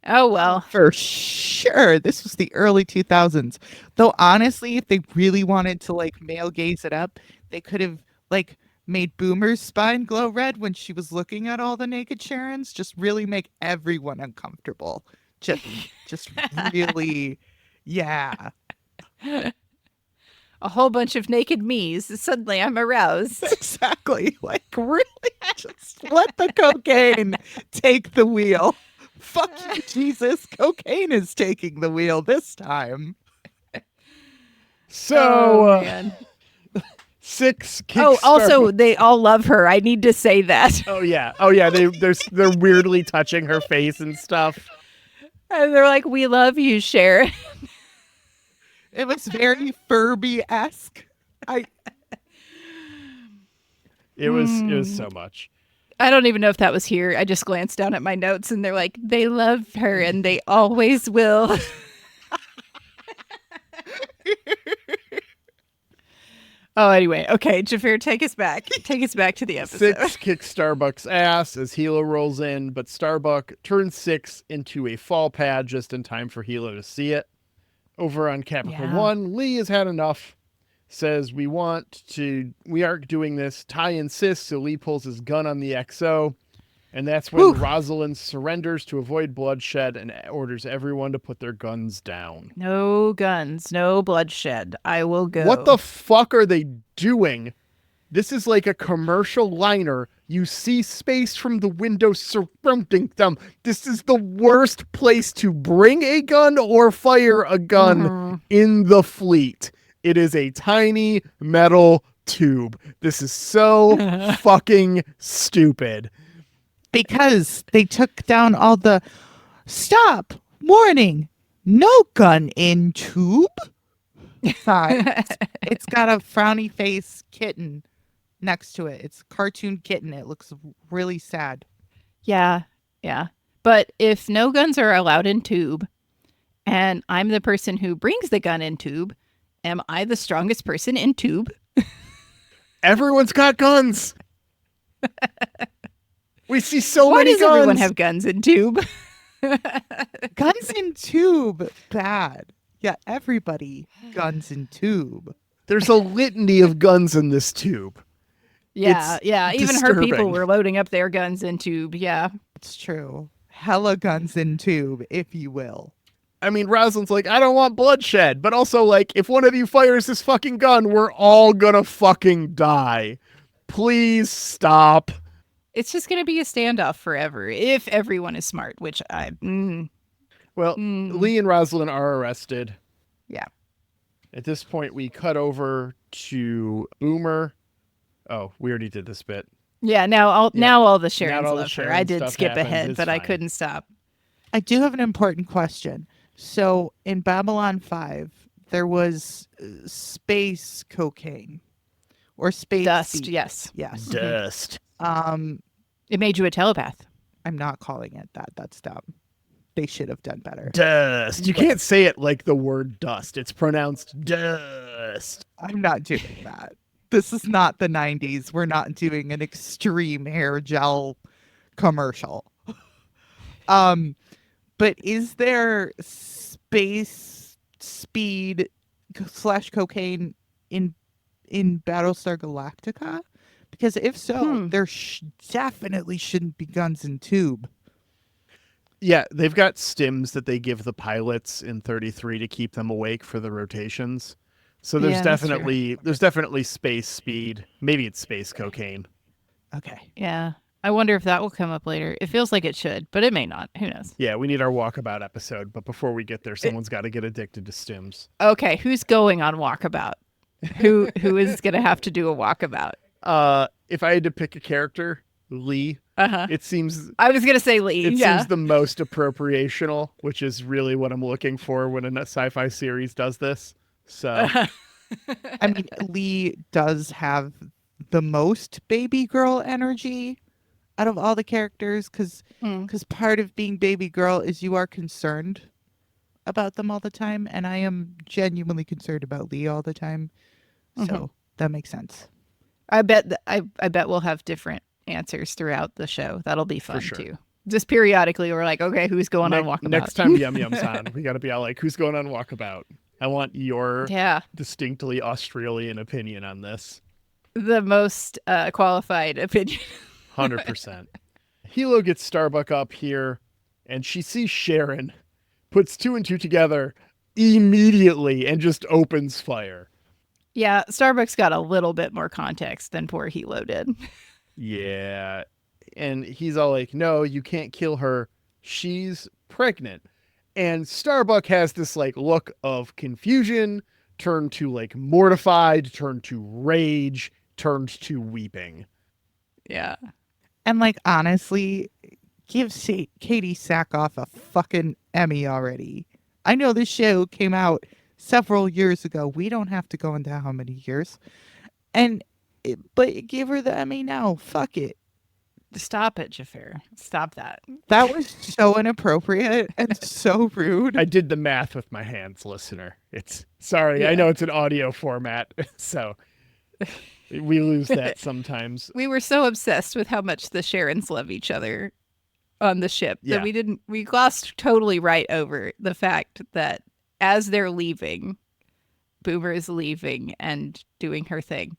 B: Oh, well.
C: For sure. This was the early 2000s. Though, honestly, if they really wanted to, like, male gaze it up, they could have, like, made Boomer's spine glow red when she was looking at all the naked Sharons. Just really make everyone uncomfortable. Just really, yeah.
B: A whole bunch of naked me's. Suddenly I'm aroused.
C: Exactly. Like, really? Just let the cocaine take the wheel. Fuck you, Jesus. Cocaine is taking the wheel this time.
A: So,
B: man.
A: 6 kicks.
B: Oh, also, they all love her. I need to say that.
A: Oh yeah. They're weirdly touching her face and stuff.
B: And they're like, "We love you, Sharon."
C: It was very Furby-esque.
A: It was so much.
B: I don't even know if that was here. I just glanced down at my notes and they're like, they love her and they always will. Oh, anyway. Okay, Xhafer, take us back. Take us back to the episode.
A: Six kicks Starbuck's ass as Hilo rolls in, but Starbuck turns Six into a fall pad just in time for Hilo to see it. Over on Caprica 1, Lee has had enough. Says, we aren't doing this. Ty insists, so Lee pulls his gun on the XO. And that's when Rosalind surrenders to avoid bloodshed and orders everyone to put their guns down.
B: No guns, no bloodshed. I will go.
A: What the fuck are they doing? This is like a commercial liner. You see space from the window surrounding them. This is the worst place to bring a gun or fire a gun in the fleet. It is a tiny metal tube. This is so fucking stupid.
C: Because they took down all the stop, warning, no gun in tube signs. It's got a frowny face kitten next to it. It's a cartoon kitten. It looks really sad.
B: Yeah. But if no guns are allowed in tube, and I'm the person who brings the gun in tube, am I the strongest person in tube?
A: Everyone's got guns. We see so many guns.
B: Why does everyone have guns in tube?
C: Guns in tube, bad. Yeah, everybody guns in tube.
A: There's a litany of guns in this tube.
B: Yeah. Even her people
A: disturbing.
B: were loading up their guns in tube. Yeah.
C: It's true. Hella guns in tube, if you will.
A: I mean, Rosalind's like, I don't want bloodshed. But also, like, if one of you fires this fucking gun, we're all gonna fucking die. Please stop.
B: It's just going to be a standoff forever if everyone is smart, which
A: Lee and Rosalind are arrested.
B: Yeah.
A: At this point, we cut over to Boomer. Oh, we already did this bit.
B: Yeah, now all the Sharons
A: all the
B: love her.
A: Sharon
B: I did
A: stuff
B: skip
A: happens.
B: ahead,
A: It's
B: but I
A: fine.
B: couldn't stop.
C: I do have an important question. So in Babylon 5, there was space cocaine or space
B: Dust,
C: speed.
B: yes.
C: Yes.
A: Dust.
B: It made you a telepath.
C: I'm not calling it that. That's dumb. They should have done better.
A: Dust. You can't say it like the word dust. It's pronounced dust.
C: I'm not doing that. This is not the 90s. We're not doing an extreme hair gel commercial. But is there space speed / cocaine in Battlestar Galactica? Because if so, there definitely shouldn't be guns in tube.
A: Yeah, they've got stims that they give the pilots in 33 to keep them awake for the rotations. So there's definitely space speed. Maybe it's space cocaine.
C: Okay.
B: Yeah. I wonder if that will come up later. It feels like it should, but it may not. Who knows?
A: Yeah, we need our walkabout episode, but before we get there, someone's got to get addicted to stims.
B: Okay, who's going on walkabout? Who is going to have to do a walkabout?
A: If I had to pick a character, Lee. It seems
B: I was gonna say Lee.
A: It
B: yeah.
A: seems the most appropriational, which is really what I'm looking for when a sci-fi series does this. So,
C: I mean, Lee does have the most baby girl energy out of all the characters, because part of being baby girl is you are concerned about them all the time, and I am genuinely concerned about Lee all the time. So that makes sense.
B: I bet we'll have different answers throughout the show. That'll be fun
A: sure.
B: too. Just periodically, we're like, okay, who's going on walkabout?
A: Next time Yum Yum's on, we got to be all like, who's going on walkabout? I want your distinctly Australian opinion on this.
B: The most qualified opinion.
A: 100%. Hilo gets Starbuck up here, and she sees Sharon, puts 2 and 2 together immediately, and just opens fire.
B: Yeah, Starbuck's got a little bit more context than poor Hilo did.
A: Yeah. And he's all like, no, you can't kill her. She's pregnant. And Starbuck has this like look of confusion, turned to like mortified, turned to rage, turned to weeping.
B: Yeah.
C: And like, honestly, give Katie Sackhoff a fucking Emmy already. I know this show came out several years ago. We don't have to go into how many years. But give her the Emmy now. Fuck it.
B: Stop it, Xhafer. Stop that.
C: That was so inappropriate and so rude.
A: I did the math with my hands, listener. I know it's an audio format, so we lose that sometimes.
B: We were so obsessed with how much the Sharons love each other on the ship that we glossed totally right over the fact that as they're leaving, Boomer is leaving and doing her thing.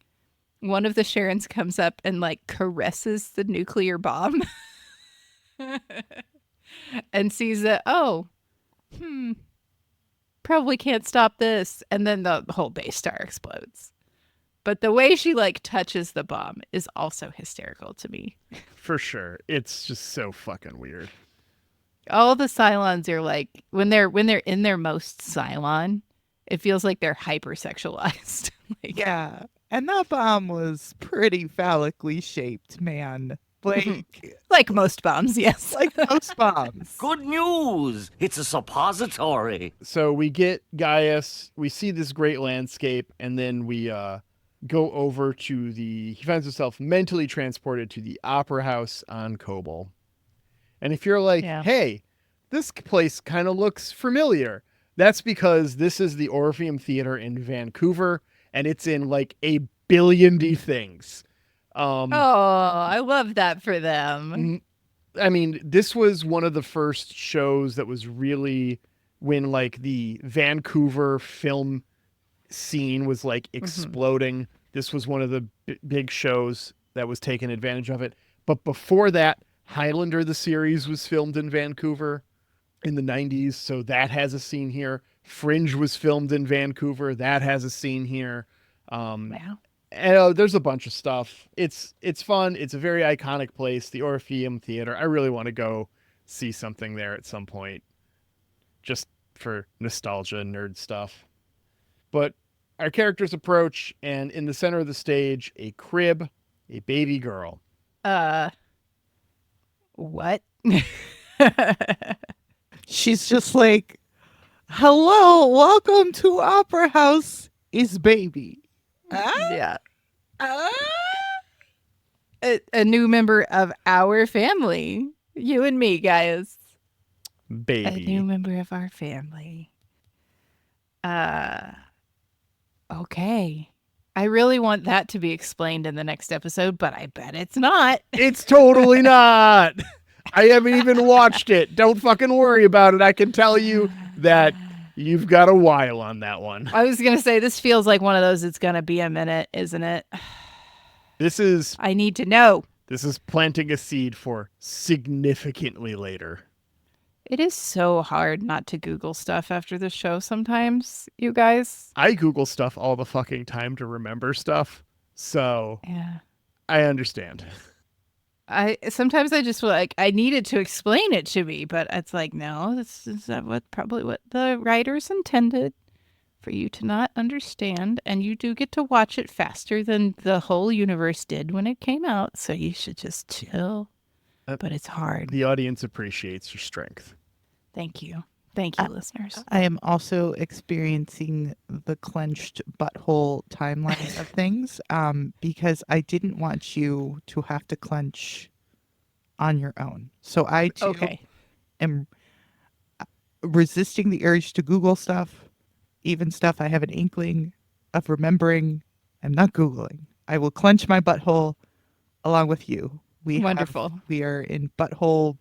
B: One of the Sharons comes up and like caresses the nuclear bomb and sees that, probably can't stop this. And then the whole base star explodes. But the way she like touches the bomb is also hysterical to me.
A: For sure. It's just so fucking weird.
B: All the Cylons are like, when they're in their most Cylon, it feels like they're hypersexualized.
C: Yeah. And that bomb was pretty phallically shaped, man.
B: Like most bombs, yes.
C: Like most bombs.
D: Good news! It's a suppository.
A: So we get Gaius, we see this great landscape, and then we go over to he finds himself mentally transported to the opera house on Kobol. And if you're like, hey, this place kind of looks familiar, that's because this is the Orpheum Theater in Vancouver, and it's in like a billion things.
B: I love that for them.
A: I mean, this was one of the first shows that was really when like the Vancouver film scene was like exploding. This was one of the big shows that was taking advantage of it. But before that, Highlander, the series, was filmed in Vancouver in the 90s. So that has a scene here. Fringe was filmed in Vancouver. That has a scene here.
B: Wow.
A: And there's a bunch of stuff. It's fun. It's a very iconic place, the Orpheum Theater. I really want to go see something there at some point, just for nostalgia and nerd stuff. But our characters approach, and in the center of the stage, a crib, a baby girl.
B: What?
C: She's just like, hello, welcome to Opera House is baby.
B: Yeah. A new member of our family. You and me, guys.
A: Baby.
B: A new member of our family. Okay. I really want that to be explained in the next episode, but I bet it's not.
A: It's totally not. I haven't even watched it. Don't fucking worry about it. I can tell you that you've got a while on that one.
B: I was going to say, this feels like one of those, it's going to be a minute, isn't it? I need to know.
A: This is planting a seed for significantly later.
B: It is so hard not to Google stuff after the show sometimes, you guys.
A: I Google stuff all the fucking time to remember stuff. So
B: yeah,
A: I understand.
B: Sometimes I just feel like I needed to explain it to me, but it's like, no, this is probably what the writers intended for you to not understand. And you do get to watch it faster than the whole universe did when it came out. So you should just chill. But it's hard.
A: The audience appreciates your strength.
B: Thank you. Thank you, listeners.
C: I am also experiencing the clenched butthole timeline of things because I didn't want you to have to clench on your own. So I, too, am resisting the urge to Google stuff, even stuff I have an inkling of remembering. I'm not Googling. I will clench my butthole along with you.
B: Wonderful.
C: We are in butthole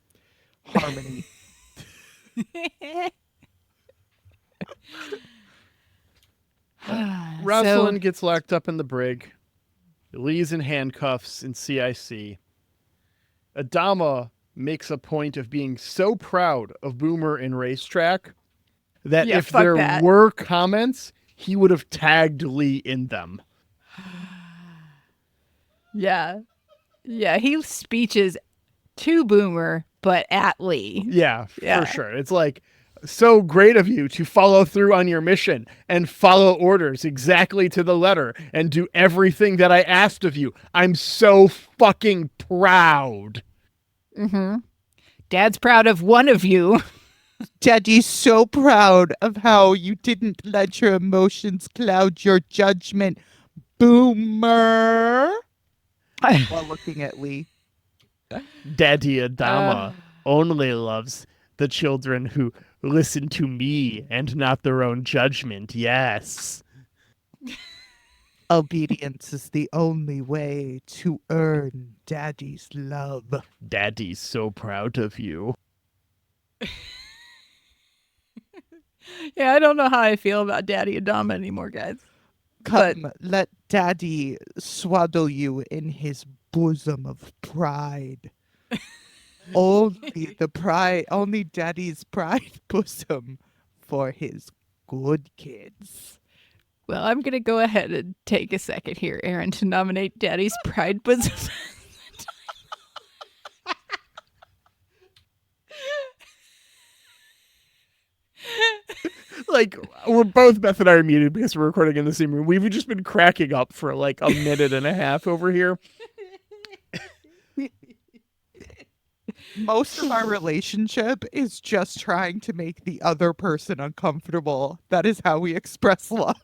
C: harmony.
A: Rosalind gets locked up in the brig. Lee's in handcuffs in CIC. Adama makes a point of being so proud of Boomer in Racetrack that if there were comments, he would have tagged Lee in them.
B: Yeah. Yeah, he speeches to Boomer, but at Lee.
A: Yeah, for sure. It's like, so great of you to follow through on your mission and follow orders exactly to the letter and do everything that I asked of you. I'm so fucking proud.
B: Mm-hmm. Dad's proud of one of you.
C: Daddy's so proud of how you didn't let your emotions cloud your judgment, Boomer. While looking at Lee.
A: Daddy Adama only loves the children who listen to me and not their own judgment. Yes.
C: Obedience is the only way to earn Daddy's love.
A: Daddy's so proud of you.
B: Yeah, I don't know how I feel about Daddy Adama anymore, guys.
C: Come, let Daddy swaddle you in his bosom of pride. Only Daddy's pride bosom for his good kids.
B: Well, I'm going to go ahead and take a second here, Aaron, to nominate Daddy's Pride Bosom.
A: Like, we're both, Beth and I are muted because we're recording in the same room. We've just been cracking up for like a minute and a half over here.
C: Most of our relationship is just trying to make the other person uncomfortable. That is how we express love.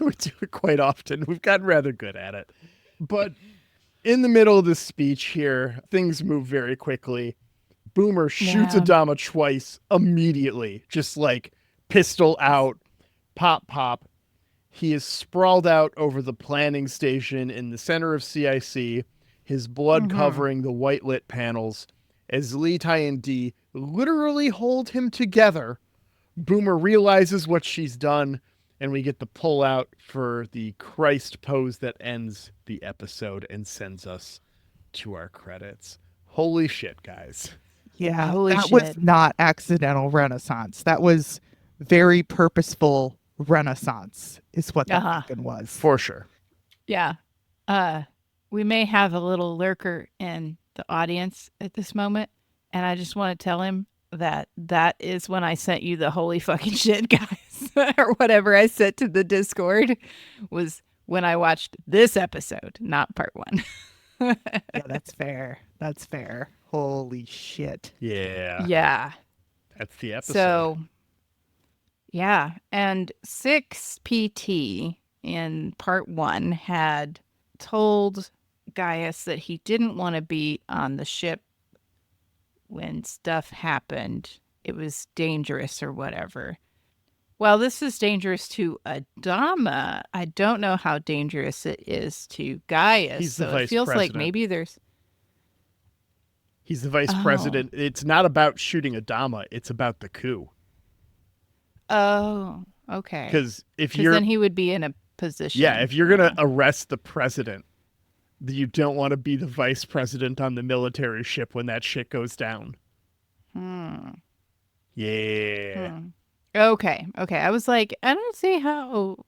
A: We do it quite often. We've gotten rather good at it. But in the middle of this speech here, things move very quickly. Boomer shoots Adama twice immediately, just like pistol out, pop, pop. He is sprawled out over the planning station in the center of CIC, his blood covering the white lit panels. As Lee, Tai, and D literally hold him together, Boomer realizes what she's done, and we get the pull out for the Christ pose that ends the episode and sends us to our credits. Holy shit, guys.
C: Yeah,
B: Holy
C: that
B: shit.
C: was not accidental Renaissance. That was very purposeful Renaissance, is what that fucking was.
A: For sure.
B: Yeah. We may have a little lurker in the audience at this moment, and I just want to tell him that is when I sent you the holy fucking shit, guys, or whatever I sent to the Discord was when I watched this episode, not part 1.
C: Yeah, that's fair. That's fair. Holy shit.
A: Yeah.
B: Yeah.
A: That's the episode.
B: So, yeah. And 6PT in part 1 had told Gaius that he didn't want to be on the ship when stuff happened. It was dangerous or whatever. Well, this is dangerous to Adama. I don't know how dangerous it is to Gaius.
A: He's the
B: so
A: vice
B: it feels like
A: president.
B: maybe there's...
A: He's the vice president. It's not about shooting Adama. It's about the coup.
B: Oh, okay.
A: Because if
B: Because
A: you're...
B: then he would be in a position.
A: Yeah, if you're going to arrest the president, you don't want to be the vice president on the military ship when that shit goes down. Yeah.
B: Okay. I was like, I don't see how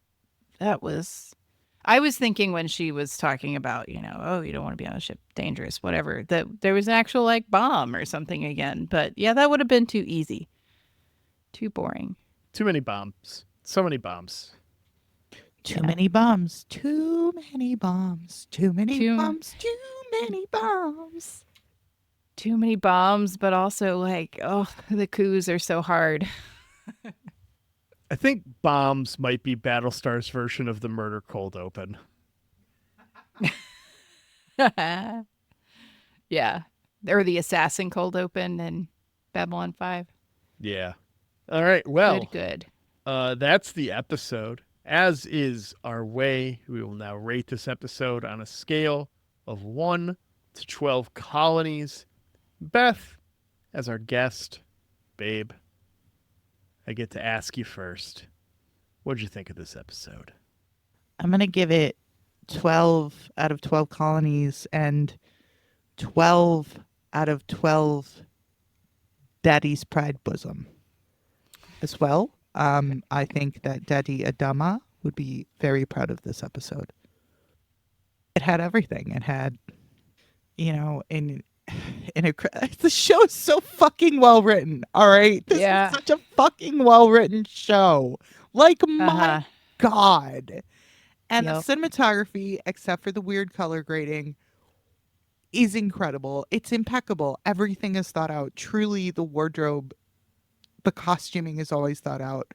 B: that was. I was thinking when she was talking about, you don't want to be on a ship, dangerous, whatever, that there was an actual like bomb or something again. But yeah, that would have been too easy. Too boring.
A: Too many bombs. So many bombs.
C: Too many bombs. Too many bombs. Too many bombs. Too many bombs.
B: Too many bombs, but also like, the coups are so hard.
A: I think bombs might be Battlestar's version of the murder cold open.
B: Yeah. Or the assassin cold open in Babylon 5.
A: Yeah. All right. Well,
B: Good.
A: that's the episode. As is our way, we will now rate this episode on a scale of 1 to 12 colonies. Beth, as our guest, babe, I get to ask you first. What'd you think of this episode?
C: I'm going to give it 12 out of 12 colonies and 12 out of 12 Daddy's Pride Bosom as well. I think that Daddy Adama would be very proud of this episode. It had everything. It had, the show is so fucking well written. All right. This is such a fucking well written show. Like, my God. And the cinematography, except for the weird color grading, is incredible. It's impeccable. Everything is thought out. Truly, the wardrobe the costuming is always thought out.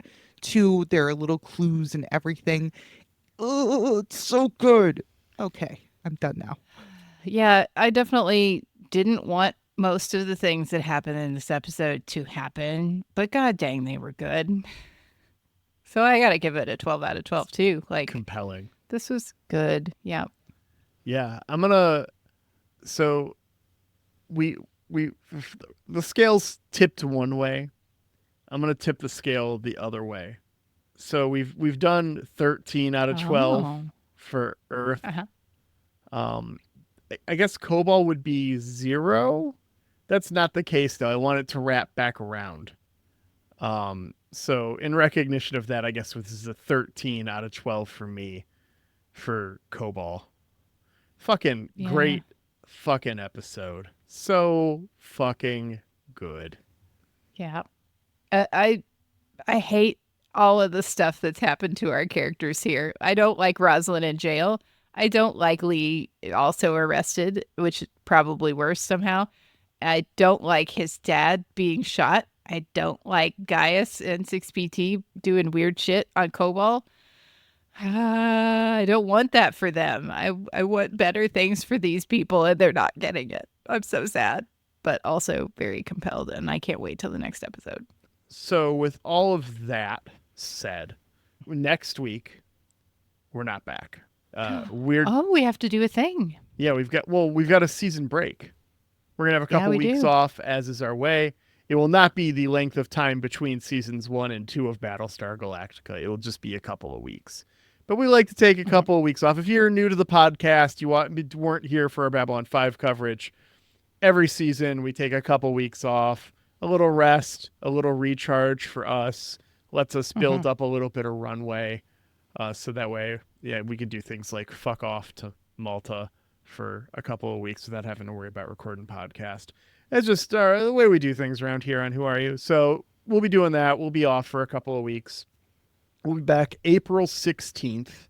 C: 2, there are little clues and everything. Oh, it's so good. Okay, I'm done now.
B: Yeah, I definitely didn't want most of the things that happened in this episode to happen, but god dang, they were good. So I gotta give it a 12 out of 12 too. Like,
A: Compelling.
B: this was good. Yeah.
A: Yeah, I'm gonna. So, we the scales tipped one way. I'm gonna tip the scale the other way. So we've done 13 out of 12
B: Oh.
A: for Earth.
B: Uh-huh.
A: I guess Kobol would be 0. That's not the case though. I want it to wrap back around. So in recognition of that, I guess this is a 13 out of 12 for me for Kobol. Fucking great fucking episode. So fucking good.
B: Yeah. I hate all of the stuff that's happened to our characters here. I don't like Rosalind in jail. I don't like Lee also arrested, which is probably worse somehow. I don't like his dad being shot. I don't like Gaius and 6PT doing weird shit on Kobol. I don't want that for them. I want better things for these people, and they're not getting it. I'm so sad, but also very compelled, and I can't wait till the next episode.
A: So with all of that said, next week we're not back.
B: We have to do a thing.
A: Yeah, we've got a season break. We're gonna have a couple
B: we
A: weeks
B: do.
A: off, as is our way. It will not be the length of time between seasons 1 and 2 of Battlestar Galactica. It will just be a couple of weeks. But we like to take a couple of weeks off. If you're new to the podcast, you weren't here for our Babylon 5 coverage, every season we take a couple weeks off, a little rest, a little recharge for us, lets us build up a little bit of runway, so that way, we can do things like fuck off to Malta for a couple of weeks without having to worry about recording podcast. It's just the way we do things around here on Who Are You? So we'll be doing that. We'll be off for a couple of weeks. We'll be back April 16th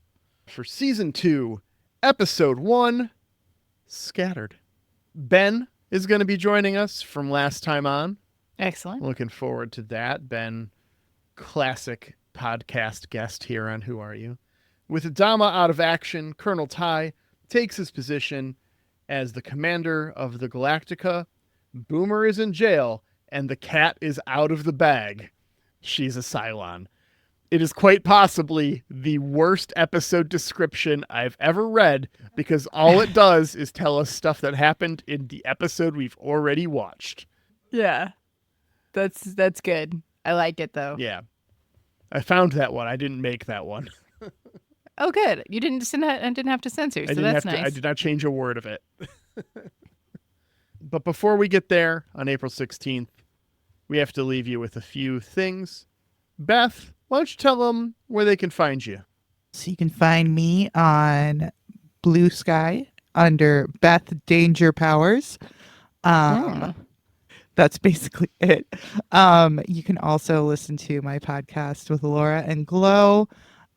A: for season 2, episode 1, Scattered. Ben is going to be joining us from last time on.
B: Excellent.
A: Looking forward to that. Ben, classic podcast guest here on Who Are You? With Adama out of action, Colonel Ty takes his position as the commander of the Galactica. Boomer is in jail, and the cat is out of the bag. She's a Cylon. It is quite possibly the worst episode description I've ever read, because all it does is tell us stuff that happened in the episode we've already watched.
B: Yeah. That's good. I like it though.
A: Yeah. I found that one. I didn't make that one.
B: Oh, good. You didn't have to censor, so that's nice.
A: I did not change a word of it. But before we get there on April 16th, we have to leave you with a few things. Beth, why don't you tell them where they can find you?
C: So you can find me on Blue Sky under Beth Danger Powers. That's basically it. You can also listen to my podcast with Laura and Glow.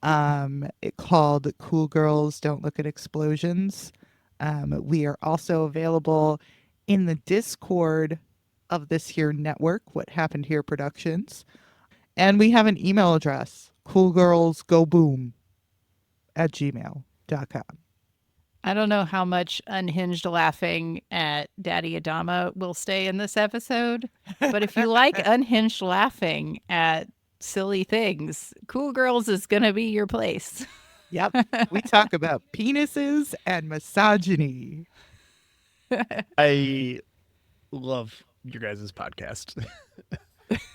C: It called Cool Girls Don't Look at Explosions. We are also available in the Discord of this here network, What Happened Here Productions. And we have an email address, coolgirlsgoboom@gmail.com.
B: I don't know how much unhinged laughing at Daddy Adama will stay in this episode, but if you like unhinged laughing at silly things, Cool Girls is going to be your place.
C: Yep. We talk about penises and misogyny.
A: I love your guys' podcast.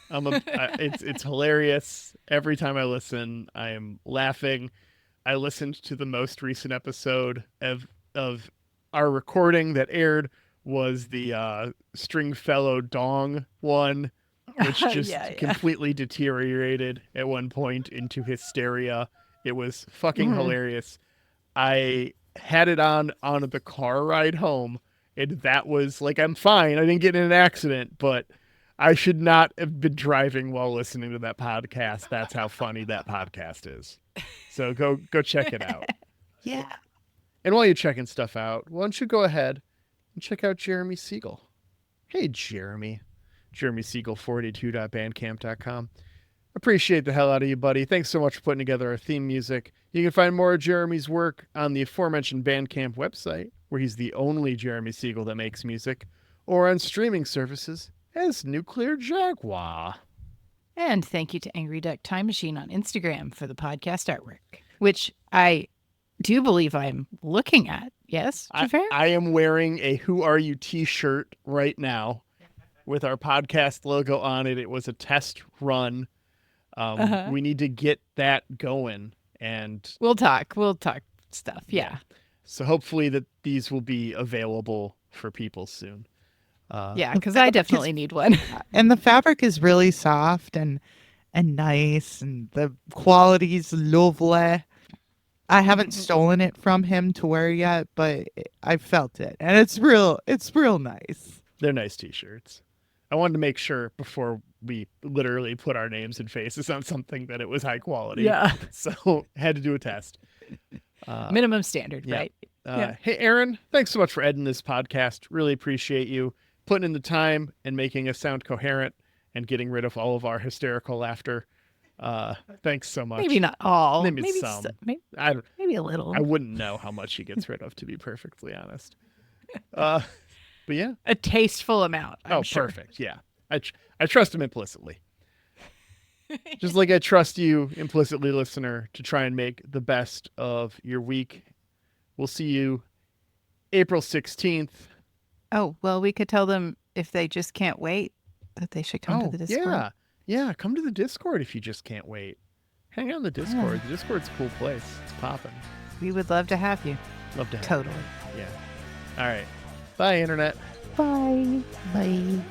A: It's hilarious. Every time I listen, I am laughing. I listened to the most recent episode of our recording that aired was the Stringfellow Dong one, which just completely deteriorated at one point into hysteria. It was fucking hilarious. I had it on the car ride home, and that was like, I'm fine. I didn't get in an accident, but I should not have been driving while listening to that podcast. That's how funny that podcast is. So go check it out.
C: Yeah.
A: And while you're checking stuff out, why don't you go ahead and check out Jeremy Siegel. Hey, Jeremy. jeremysiegel42.bandcamp.com. Appreciate the hell out of you, buddy. Thanks so much for putting together our theme music. You can find more of Jeremy's work on the aforementioned Bandcamp website, where he's the only Jeremy Siegel that makes music, or on streaming services as Nuclear Jaguar.
B: And thank you to Angry Duck Time Machine on Instagram for the podcast artwork, which I do believe I'm looking at. Yes, Xhafer?
A: I am wearing a Who Are You t-shirt right now with our podcast logo on it. It was a test run. We need to get that going, and
B: we'll talk stuff. Yeah.
A: So hopefully that these will be available for people soon.
B: Yeah, because I definitely need one.
C: And the fabric is really soft and nice, and the quality's lovely. I haven't stolen it from him to wear yet, but I felt it, and it's real nice.
A: They're nice t-shirts. I wanted to make sure before we literally put our names and faces on something that it was high quality.
B: Yeah.
A: So had to do a test.
B: Minimum standard,
A: yeah.
B: right?
A: Hey, Aaron, thanks so much for editing this podcast. Really appreciate you putting in the time and making us sound coherent and getting rid of all of our hysterical laughter. Thanks so much.
B: Maybe not all.
A: Maybe some.
B: Maybe a little.
A: I wouldn't know how much he gets rid of, to be perfectly honest. But yeah.
B: A tasteful amount. I'm sure.
A: Perfect. Yeah. I trust him implicitly. Just like I trust you implicitly, listener, to try and make the best of your week. We'll see you April 16th.
B: Oh, well, we could tell them if they just can't wait that they should come to the Discord.
A: Yeah. Come to the Discord if you just can't wait. Hang out in the Discord. The Discord's a cool place. It's popping.
B: We would love to have you.
A: Love to have
B: Totally.
A: you. Yeah. All right. Bye, Internet.
C: Bye. Bye.